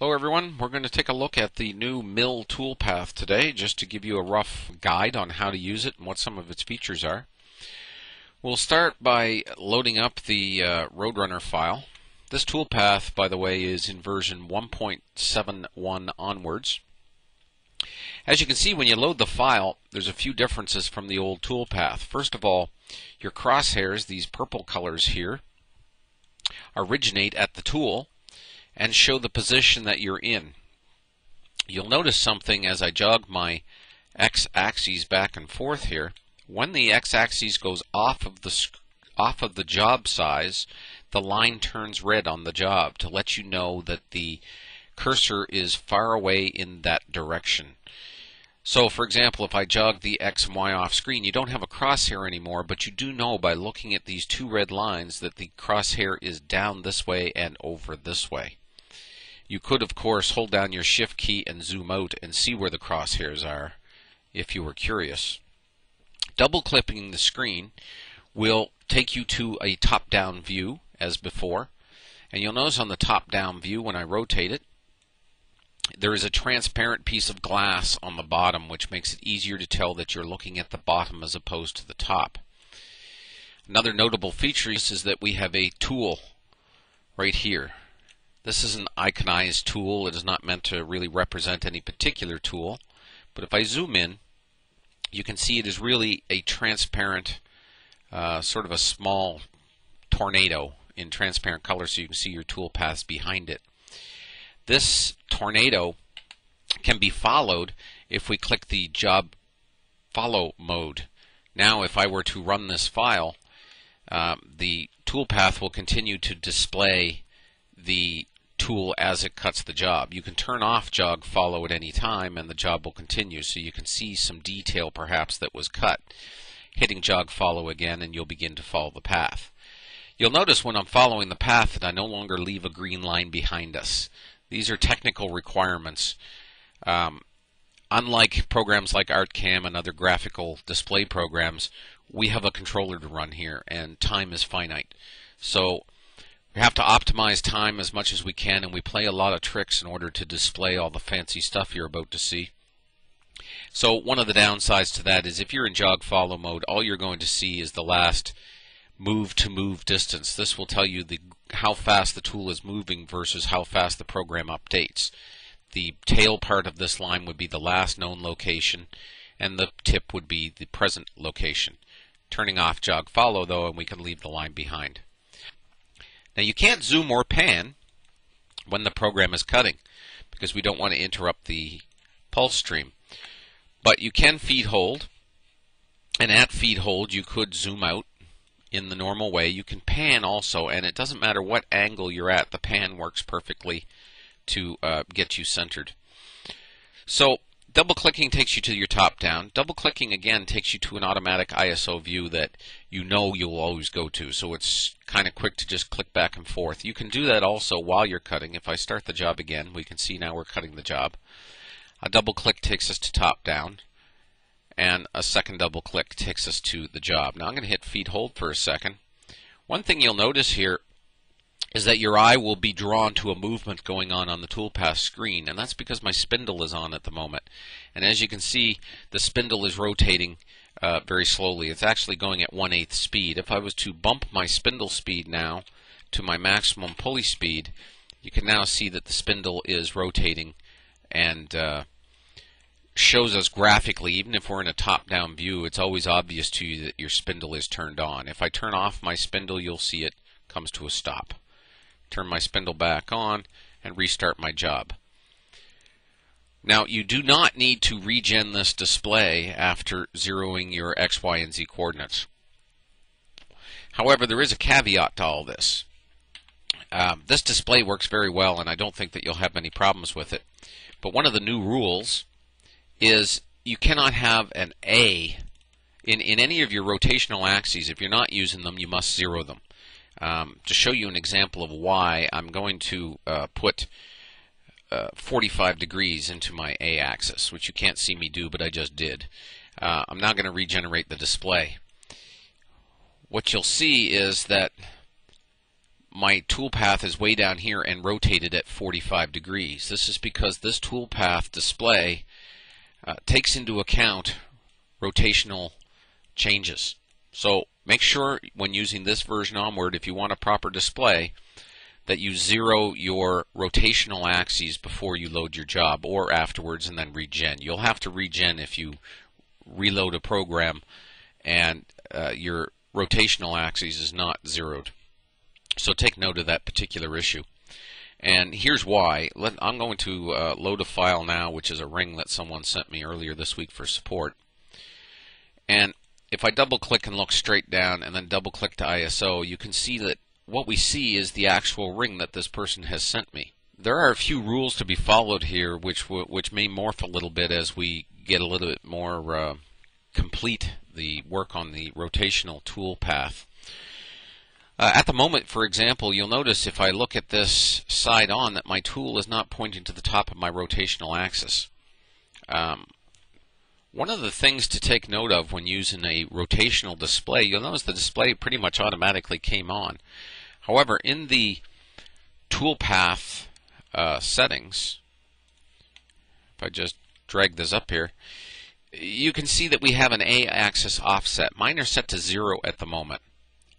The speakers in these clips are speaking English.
Hello everyone, we're going to take a look at the new Mill Toolpath today just to give you a rough guide on how to use it and what some of its features are. We'll start by loading up the Roadrunner file. This toolpath, by the way, is in version 1.71 onwards. As you can see, when you load the file, there's a few differences from the old toolpath. First of all, your crosshairs, these purple colors here, originate at the tool and show the position that you're in. You'll notice something as I jog my x-axis back and forth here. When the x-axis goes off of the job size, the line turns red on the job to let you know that the cursor is far away in that direction. So, for example, if I jog the X and Y off screen, you don't have a crosshair anymore, but you do know by looking at these two red lines that the crosshair is down this way and over this way. You could, of course, hold down your Shift key and zoom out and see where the crosshairs are if you were curious. Double-clicking the screen will take you to a top-down view as before, and you'll notice on the top-down view when I rotate it, there is a transparent piece of glass on the bottom which makes it easier to tell that you're looking at the bottom as opposed to the top. Another notable feature is that we have a tool right here. This is an iconized tool. It is not meant to really represent any particular tool, but if I zoom in, you can see it is really a transparent, sort of a small tornado in transparent color, so you can see your tool paths behind it. This tornado can be followed if we click the job follow mode. Now if I were to run this file, the toolpath will continue to display the tool as it cuts the job. You can turn off jog follow at any time and the job will continue, so you can see some detail perhaps that was cut. Hitting jog follow again and you'll begin to follow the path. You'll notice when I'm following the path that I no longer leave a green line behind us. These are technical requirements. Unlike programs like ArtCam and other graphical display programs, we have a controller to run here and time is finite. So we have to optimize time as much as we can, and we play a lot of tricks in order to display all the fancy stuff you're about to see. So one of the downsides to that is if you're in jog follow mode, all you're going to see is the last move to move distance. This will tell you how fast the tool is moving versus how fast the program updates. The tail part of this line would be the last known location, and the tip would be the present location. Turning off jog follow though, and we can leave the line behind. Now you can't zoom or pan when the program is cutting because we don't want to interrupt the pulse stream. But you can feed hold, and at feed hold you could zoom out in the normal way. You can pan also, and it doesn't matter what angle you're at, the pan works perfectly to get you centered. So double clicking takes you to your top down. Double clicking again takes you to an automatic ISO view that you know you'll always go to, so it's kind of quick to just click back and forth. You can do that also while you're cutting. If I start the job again, we can see now we're cutting the job. A double click takes us to top down, and a second double click takes us to the job. Now I'm going to hit feed hold for a second. One thing you'll notice here is that your eye will be drawn to a movement going on the toolpath screen, and that's because my spindle is on at the moment. And as you can see, the spindle is rotating very slowly. It's actually going at 1/8 speed. If I was to bump my spindle speed now to my maximum pulley speed, you can now see that the spindle is rotating and shows us graphically, even if we're in a top-down view, it's always obvious to you that your spindle is turned on. If I turn off my spindle, you'll see it comes to a stop. Turn my spindle back on and restart my job. Now you do not need to regen this display after zeroing your X, Y, and Z coordinates. However, there is a caveat to all this. This display works very well, and I don't think that you'll have many problems with it. But one of the new rules is you cannot have an A in any of your rotational axes. If you're not using them, you must zero them. To show you an example of why, I'm going to put 45 degrees into my A axis, which you can't see me do, but I just did. I'm now going to regenerate the display. What you'll see is that my toolpath is way down here and rotated at 45 degrees. This is because this toolpath display takes into account rotational changes. So make sure when using this version onward, if you want a proper display, that you zero your rotational axes before you load your job or afterwards and then regen. You'll have to regen if you reload a program and your rotational axis is not zeroed. So take note of that particular issue. And here's why. I'm going to load a file now, which is a ring that someone sent me earlier this week for support. And if I double click and look straight down and then double click to ISO, you can see that what we see is the actual ring that this person has sent me. There are a few rules to be followed here which may morph a little bit as we get a little bit more complete the work on the rotational tool path. At the moment, for example, you'll notice if I look at this side on that my tool is not pointing to the top of my rotational axis. One of the things to take note of when using a rotational display, you'll notice the display pretty much automatically came on. However, in the toolpath settings, if I just drag this up here, you can see that we have an A-axis offset. Mine are set to 0 at the moment.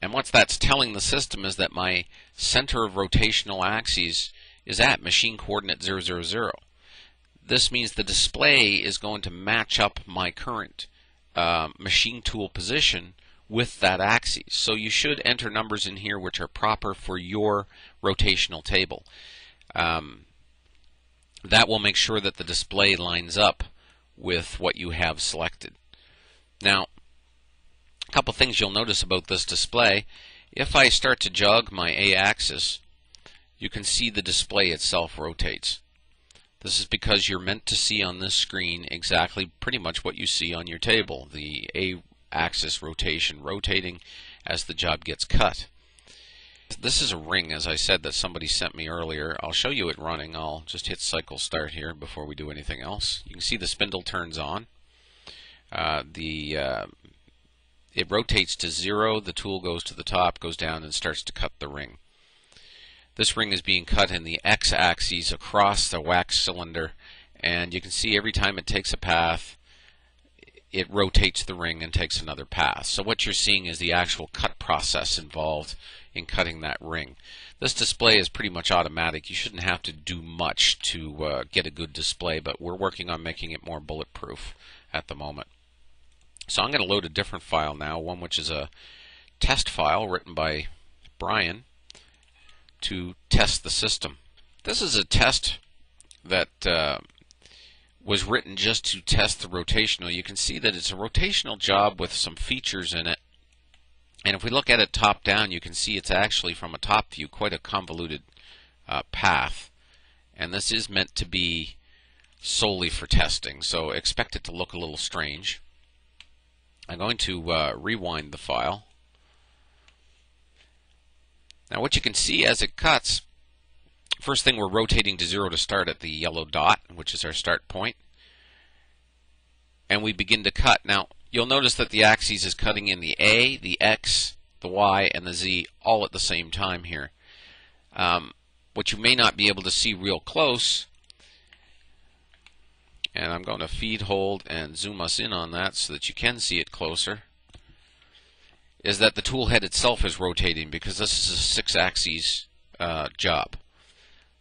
And what that's telling the system is that my center of rotational axes is at machine coordinate 000. This means the display is going to match up my current machine tool position with that axis. So you should enter numbers in here which are proper for your rotational table. That will make sure that the display lines up with what you have selected. Now, a couple things you'll notice about this display. If I start to jog my A-axis, you can see the display itself rotates. This is because you're meant to see on this screen exactly pretty much what you see on your table, the A-axis rotation rotating as the job gets cut. This is a ring, as I said, that somebody sent me earlier. I'll show you it running. I'll just hit cycle start here before we do anything else. You can see the spindle turns on. It rotates to 0, the tool goes to the top, goes down, and starts to cut the ring. This ring is being cut in the x-axis across the wax cylinder, and you can see every time it takes a path, it rotates the ring and takes another path. So what you're seeing is the actual cut process involved in cutting that ring. This display is pretty much automatic. You shouldn't have to do much to get a good display, but we're working on making it more bulletproof at the moment. So I'm going to load a different file now, one which is a test file written by Brian to test the system. This is a test that was written just to test the rotational. You can see that it's a rotational job with some features in it. And if we look at it top down, you can see it's actually, from a top view, quite a convoluted path. And this is meant to be solely for testing, so expect it to look a little strange. I'm going to rewind the file. Now what you can see as it cuts, first thing, we're rotating to 0 to start at the yellow dot, which is our start point. And we begin to cut. Now you'll notice that the axis is cutting in the A, the X, the Y, and the Z all at the same time here. What you may not be able to see real close, and I'm going to feed, hold, and zoom us in on that so that you can see it closer, is that the tool head itself is rotating because this is a 6-axis job.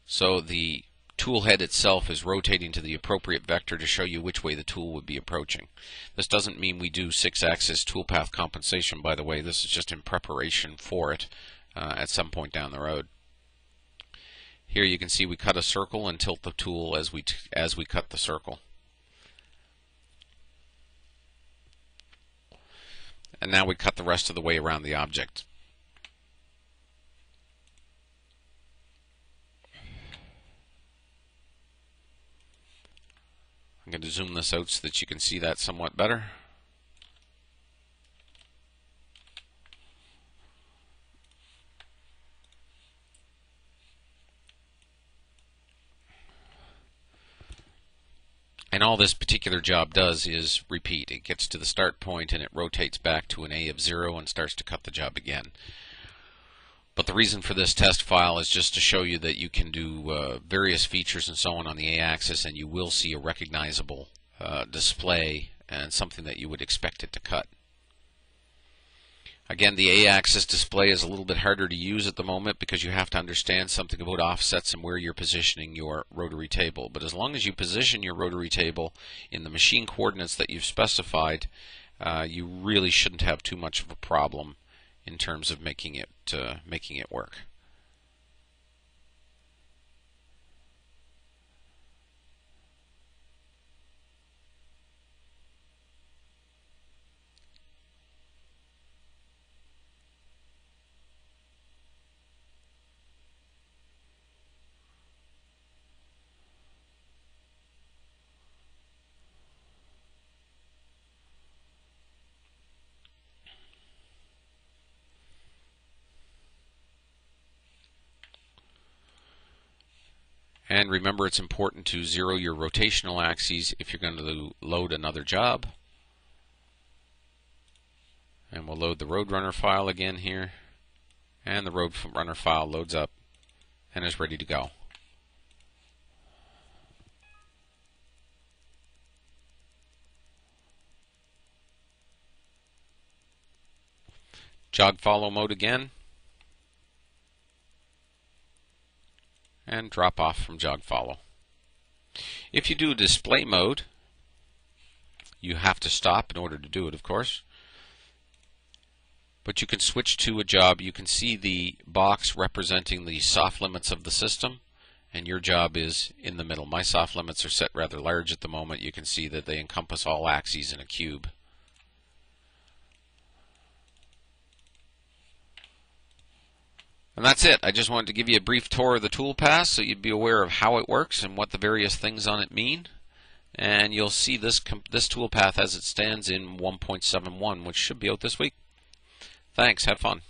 So the tool head itself is rotating to the appropriate vector to show you which way the tool would be approaching. This doesn't mean we do 6-axis toolpath compensation, by the way. This is just in preparation for it at some point down the road. Here you can see we cut a circle and tilt the tool as we cut the circle. And now we cut the rest of the way around the object. I'm going to zoom this out so that you can see that somewhat better. And all this particular job does is repeat. It gets to the start point and it rotates back to an A of 0 and starts to cut the job again. But the reason for this test file is just to show you that you can do various features and so on the A-axis, and you will see a recognizable display and something that you would expect it to cut. Again, the A-axis display is a little bit harder to use at the moment because you have to understand something about offsets and where you're positioning your rotary table. But as long as you position your rotary table in the machine coordinates that you've specified, you really shouldn't have too much of a problem in terms of making it work. And remember, it's important to zero your rotational axes if you're going to load another job. And we'll load the Roadrunner file again here. And the Roadrunner file loads up and is ready to go. Jog follow mode again. And drop off from jog follow. If you do display mode, you have to stop in order to do it, of course. But you can switch to a job. You can see the box representing the soft limits of the system, and your job is in the middle. My soft limits are set rather large at the moment. You can see that they encompass all axes in a cube. And that's it. I just wanted to give you a brief tour of the Toolpath so you'd be aware of how it works and what the various things on it mean. And you'll see this Toolpath as it stands in 1.71, which should be out this week. Thanks. Have fun.